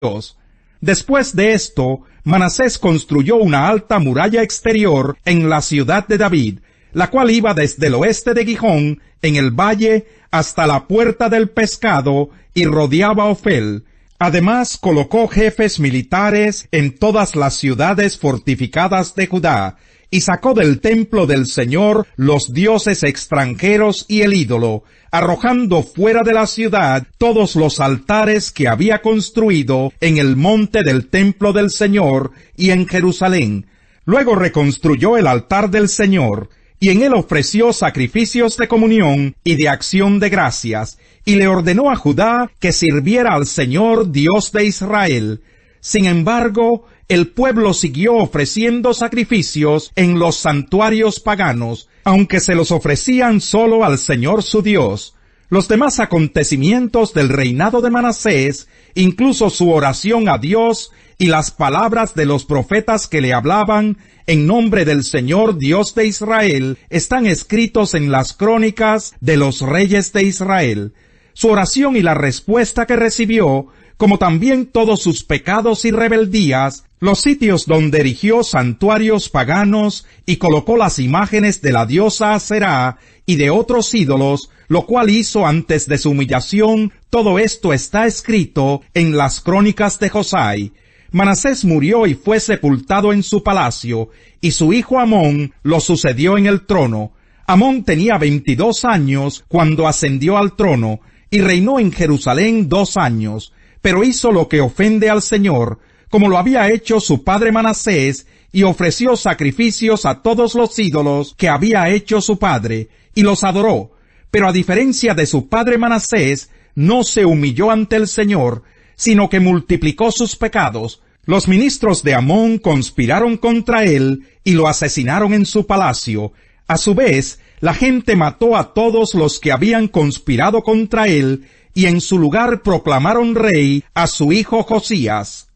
Dios. Después de esto, Manasés construyó una alta muralla exterior en la ciudad de David, la cual iba desde el oeste de Gijón, en el valle, hasta la puerta del pescado, y rodeaba Ofel. Además, colocó jefes militares en todas las ciudades fortificadas de Judá, y sacó del templo del Señor los dioses extranjeros y el ídolo, arrojando fuera de la ciudad todos los altares que había construido en el monte del templo del Señor y en Jerusalén. Luego reconstruyó el altar del Señor, y en él ofreció sacrificios de comunión y de acción de gracias, y le ordenó a Judá que sirviera al Señor Dios de Israel. Sin embargo, el pueblo siguió ofreciendo sacrificios en los santuarios paganos, aunque se los ofrecían solo al Señor su Dios. Los demás acontecimientos del reinado de Manasés, incluso su oración a Dios y las palabras de los profetas que le hablaban en nombre del Señor Dios de Israel, están escritos en las crónicas de los reyes de Israel. Su oración y la respuesta que recibió, como también todos sus pecados y rebeldías, los sitios donde erigió santuarios paganos y colocó las imágenes de la diosa Aserá y de otros ídolos, lo cual hizo antes de su humillación, todo esto está escrito en las crónicas de Josai. Manasés murió y fue sepultado en su palacio, y su hijo Amón lo sucedió en el trono. Amón tenía 22 años cuando ascendió al trono, y reinó en Jerusalén 2 años, pero hizo lo que ofende al Señor, como lo había hecho su padre Manasés, y ofreció sacrificios a todos los ídolos que había hecho su padre, y los adoró. Pero a diferencia de su padre Manasés, no se humilló ante el Señor, sino que multiplicó sus pecados. Los ministros de Amón conspiraron contra él y lo asesinaron en su palacio. A su vez, la gente mató a todos los que habían conspirado contra él, y en su lugar proclamaron rey a su hijo Josías.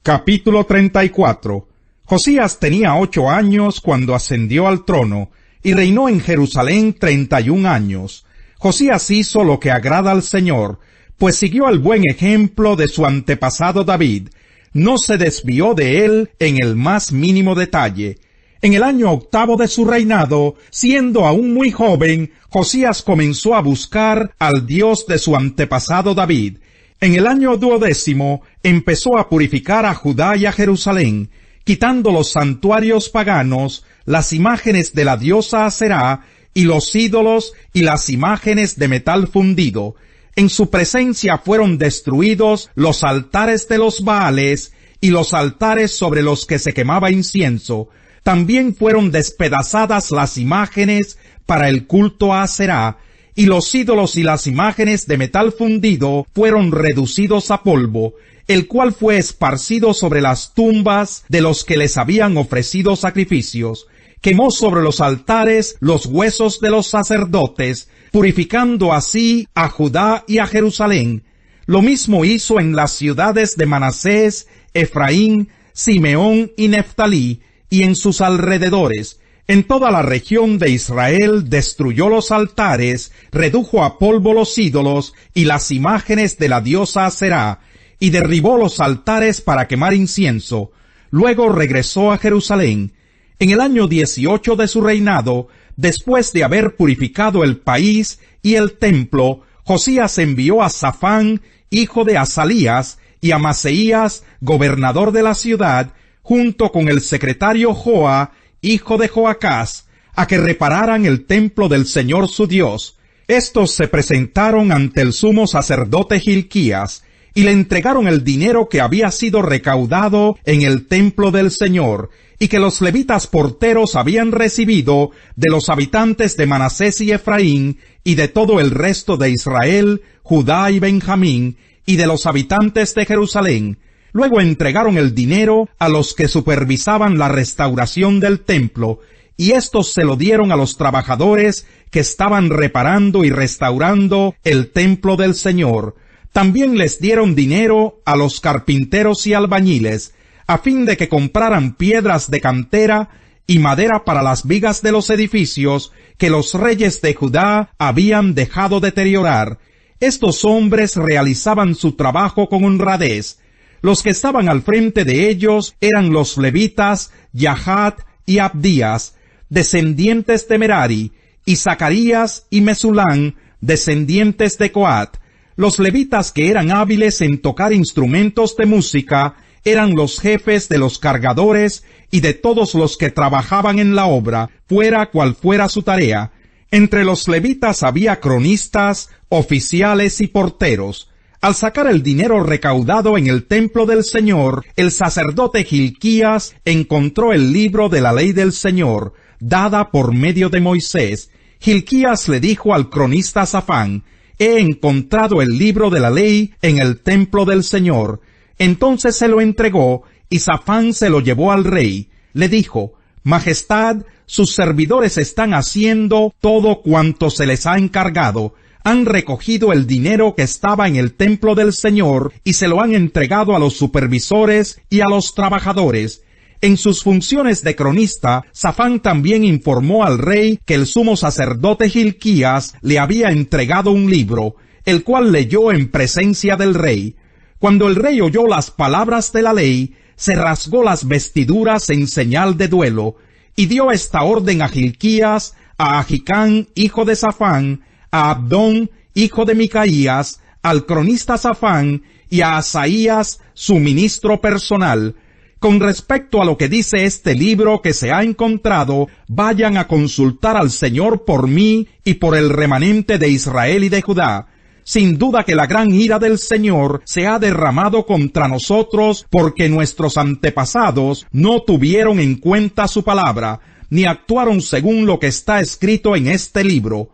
Capítulo 34. Josías tenía 8 años cuando ascendió al trono, y reinó en Jerusalén 31 años. Josías hizo lo que agrada al Señor, pues siguió el buen ejemplo de su antepasado David. No se desvió de él en el más mínimo detalle. En el año 8 de su reinado, siendo aún muy joven, Josías comenzó a buscar al Dios de su antepasado David. En el año 12 empezó a purificar a Judá y a Jerusalén, quitando los santuarios paganos, las imágenes de la diosa Aserá, y los ídolos y las imágenes de metal fundido. En su presencia fueron destruidos los altares de los Baales y los altares sobre los que se quemaba incienso. También fueron despedazadas las imágenes para el culto a Aserá, y los ídolos y las imágenes de metal fundido fueron reducidos a polvo, el cual fue esparcido sobre las tumbas de los que les habían ofrecido sacrificios. Quemó sobre los altares los huesos de los sacerdotes, purificando así a Judá y a Jerusalén. Lo mismo hizo en las ciudades de Manasés, Efraín, Simeón y Neftalí, y en sus alrededores. En toda la región de Israel destruyó los altares, redujo a polvo los ídolos y las imágenes de la diosa Aserá, y derribó los altares para quemar incienso. Luego regresó a Jerusalén. En el año 18 de su reinado, después de haber purificado el país y el templo, Josías envió a Safán, hijo de Asalías, y a Maseías, gobernador de la ciudad, junto con el secretario Joa, hijo de Joacás, a que repararan el templo del Señor su Dios. Estos se presentaron ante el sumo sacerdote Hilquías, y le entregaron el dinero que había sido recaudado en el templo del Señor, y que los levitas porteros habían recibido de los habitantes de Manasés y Efraín, y de todo el resto de Israel, Judá y Benjamín, y de los habitantes de Jerusalén. Luego entregaron el dinero a los que supervisaban la restauración del templo, y estos se lo dieron a los trabajadores que estaban reparando y restaurando el templo del Señor. También les dieron dinero a los carpinteros y albañiles, a fin de que compraran piedras de cantera y madera para las vigas de los edificios que los reyes de Judá habían dejado deteriorar. Estos hombres realizaban su trabajo con honradez. Los que estaban al frente de ellos eran los levitas Yahat y Abdías, descendientes de Merari, y Zacarías y Mesulán, descendientes de Coat. Los levitas que eran hábiles en tocar instrumentos de música eran los jefes de los cargadores y de todos los que trabajaban en la obra, fuera cual fuera su tarea. Entre los levitas había cronistas, oficiales y porteros. Al sacar el dinero recaudado en el templo del Señor, el sacerdote Hilquías encontró el libro de la ley del Señor, dada por medio de Moisés. Hilquías le dijo al cronista Safán: «He encontrado el libro de la ley en el templo del Señor». Entonces se lo entregó, y Safán se lo llevó al rey. Le dijo: «Majestad, sus servidores están haciendo todo cuanto se les ha encargado. Han recogido el dinero que estaba en el templo del Señor y se lo han entregado a los supervisores y a los trabajadores». En sus funciones de cronista, Safán también informó al rey que el sumo sacerdote Hilquías le había entregado un libro, el cual leyó en presencia del rey. Cuando el rey oyó las palabras de la ley, se rasgó las vestiduras en señal de duelo, y dio esta orden a Hilquías, a Ahicam, hijo de Safán, a Abdón, hijo de Micaías, al cronista Safán, y a Asaías, su ministro personal: «Con respecto a lo que dice este libro que se ha encontrado, vayan a consultar al Señor por mí y por el remanente de Israel y de Judá. Sin duda que la gran ira del Señor se ha derramado contra nosotros, porque nuestros antepasados no tuvieron en cuenta su palabra, ni actuaron según lo que está escrito en este libro».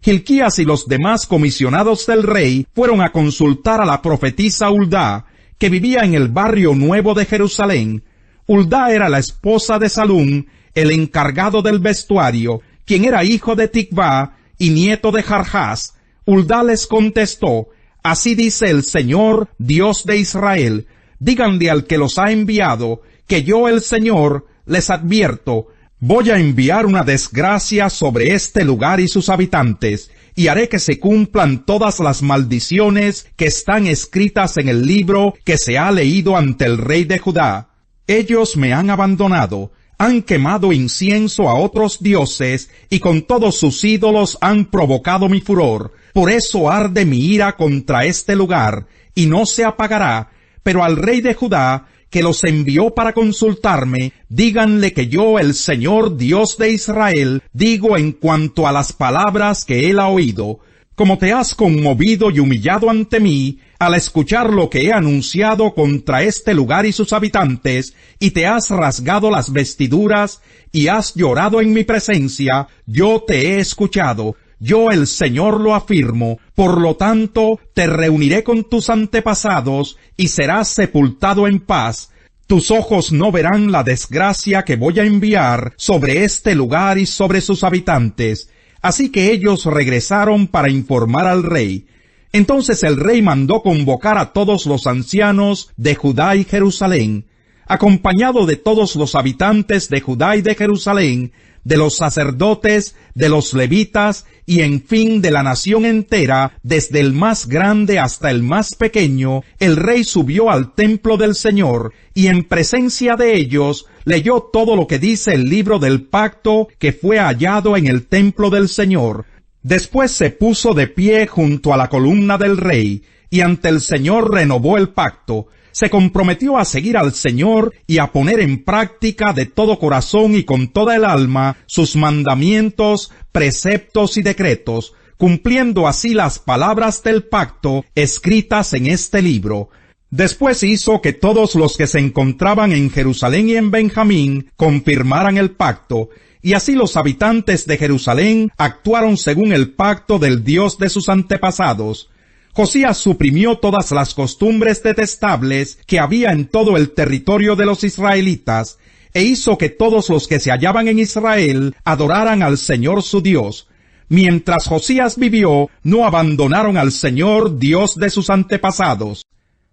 Hilquías y los demás comisionados del rey fueron a consultar a la profetisa Huldá, que vivía en el barrio nuevo de Jerusalén. Huldá era la esposa de Salum, el encargado del vestuario, quien era hijo de Tikvá y nieto de Jarjás. Huldá les contestó: «Así dice el Señor, Dios de Israel, díganle al que los ha enviado, que yo, el Señor, les advierto, voy a enviar una desgracia sobre este lugar y sus habitantes, y haré que se cumplan todas las maldiciones que están escritas en el libro que se ha leído ante el rey de Judá. Ellos me han abandonado, han quemado incienso a otros dioses, y con todos sus ídolos han provocado mi furor. Por eso arde mi ira contra este lugar, y no se apagará. Pero al rey de Judá, que los envió para consultarme, díganle que yo, el Señor Dios de Israel, digo en cuanto a las palabras que él ha oído. Como te has conmovido y humillado ante mí, al escuchar lo que he anunciado contra este lugar y sus habitantes, y te has rasgado las vestiduras, y has llorado en mi presencia, yo te he escuchado. Yo, el Señor, lo afirmo. Por lo tanto, te reuniré con tus antepasados y serás sepultado en paz. Tus ojos no verán la desgracia que voy a enviar sobre este lugar y sobre sus habitantes». Así que ellos regresaron para informar al rey. Entonces el rey mandó convocar a todos los ancianos de Judá y Jerusalén, acompañado de todos los habitantes de Judá y de Jerusalén, de los sacerdotes, de los levitas, y en fin de la nación entera, desde el más grande hasta el más pequeño. El rey subió al templo del Señor, y en presencia de ellos leyó todo lo que dice el libro del pacto que fue hallado en el templo del Señor. Después se puso de pie junto a la columna del rey, y ante el Señor renovó el pacto. Se comprometió a seguir al Señor y a poner en práctica de todo corazón y con toda el alma sus mandamientos, preceptos y decretos, cumpliendo así las palabras del pacto escritas en este libro. Después hizo que todos los que se encontraban en Jerusalén y en Benjamín confirmaran el pacto, y así los habitantes de Jerusalén actuaron según el pacto del Dios de sus antepasados. Josías suprimió todas las costumbres detestables que había en todo el territorio de los israelitas, e hizo que todos los que se hallaban en Israel adoraran al Señor su Dios. Mientras Josías vivió, no abandonaron al Señor Dios de sus antepasados.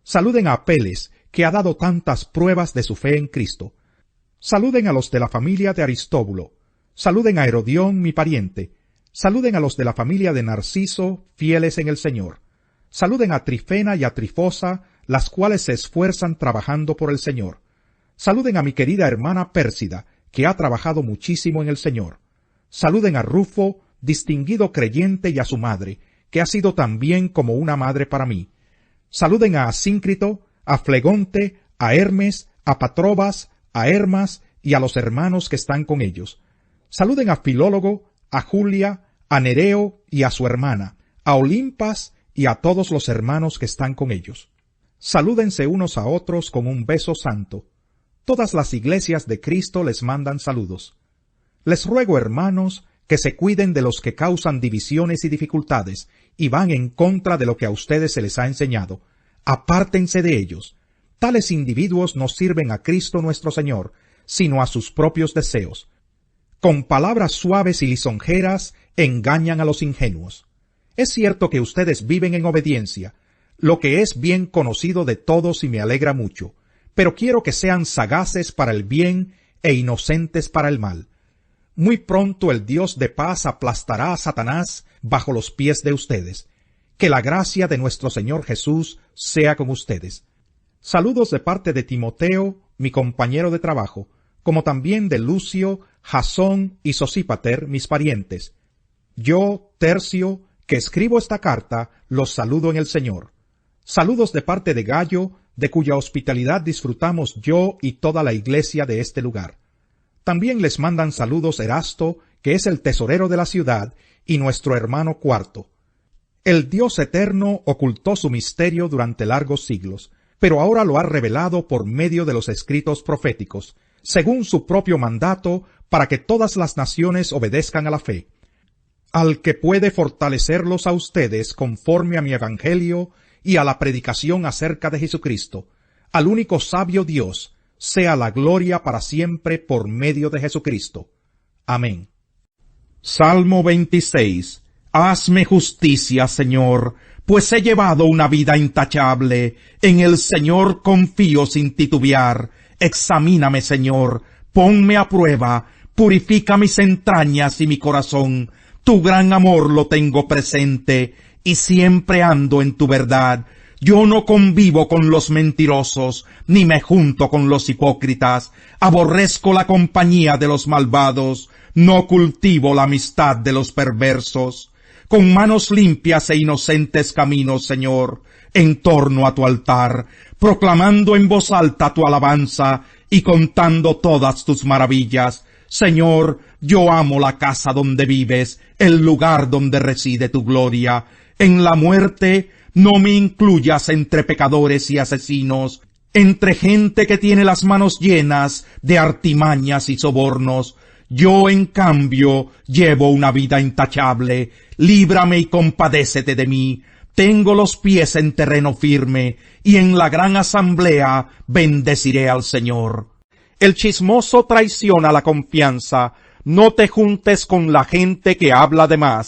Saluden a Apeles, que ha dado tantas pruebas de su fe en Cristo. Saluden a los de la familia de Aristóbulo. Saluden a Herodión, mi pariente. Saluden a los de la familia de Narciso, fieles en el Señor. Saluden a Trifena y a Trifosa, las cuales se esfuerzan trabajando por el Señor. Saluden a mi querida hermana Pérsida, que ha trabajado muchísimo en el Señor. Saluden a Rufo, distinguido creyente, y a su madre, que ha sido también como una madre para mí. Saluden a Asíncrito, a Flegonte, a Hermes, a Patrobas, a Hermas y a los hermanos que están con ellos. Saluden a Filólogo, a Julia, a Nereo y a su hermana, a Olimpas y a todos los hermanos que están con ellos. Salúdense unos a otros con un beso santo. Todas las iglesias de Cristo les mandan saludos. Les ruego, hermanos, que se cuiden de los que causan divisiones y dificultades y van en contra de lo que a ustedes se les ha enseñado. Apártense de ellos. Tales individuos no sirven a Cristo nuestro Señor, sino a sus propios deseos. Con palabras suaves y lisonjeras engañan a los ingenuos. Es cierto que ustedes viven en obediencia, lo que es bien conocido de todos y me alegra mucho, pero quiero que sean sagaces para el bien e inocentes para el mal. Muy pronto el Dios de paz aplastará a Satanás bajo los pies de ustedes. Que la gracia de nuestro Señor Jesús sea con ustedes. Saludos de parte de Timoteo, mi compañero de trabajo, como también de Lucio, Jasón y Sosípater, mis parientes. Yo, Tercio, que escribo esta carta, los saludo en el Señor. Saludos de parte de Gayo, de cuya hospitalidad disfrutamos yo y toda la iglesia de este lugar. También les mandan saludos Erasto, que es el tesorero de la ciudad, y nuestro hermano Cuarto. El Dios eterno ocultó su misterio durante largos siglos, pero ahora lo ha revelado por medio de los escritos proféticos, según su propio mandato, para que todas las naciones obedezcan a la fe. Al que puede fortalecerlos a ustedes conforme a mi evangelio y a la predicación acerca de Jesucristo, al único sabio Dios, sea la gloria para siempre por medio de Jesucristo. Amén. Salmo 26. Hazme justicia, Señor, pues he llevado una vida intachable. En el Señor confío sin titubear. Examíname, Señor, ponme a prueba, purifica mis entrañas y mi corazón. Tu gran amor lo tengo presente, y siempre ando en tu verdad. Yo no convivo con los mentirosos, ni me junto con los hipócritas. Aborrezco la compañía de los malvados, no cultivo la amistad de los perversos. Con manos limpias e inocentes caminos, Señor, en torno a tu altar, proclamando en voz alta tu alabanza y contando todas tus maravillas. Señor, yo amo la casa donde vives, el lugar donde reside tu gloria. En la muerte no me incluyas entre pecadores y asesinos, entre gente que tiene las manos llenas de artimañas y sobornos. Yo, en cambio, llevo una vida intachable. Líbrame y compadécete de mí. Tengo los pies en terreno firme, y en la gran asamblea bendeciré al Señor. El chismoso traiciona la confianza. No te juntes con la gente que habla de más.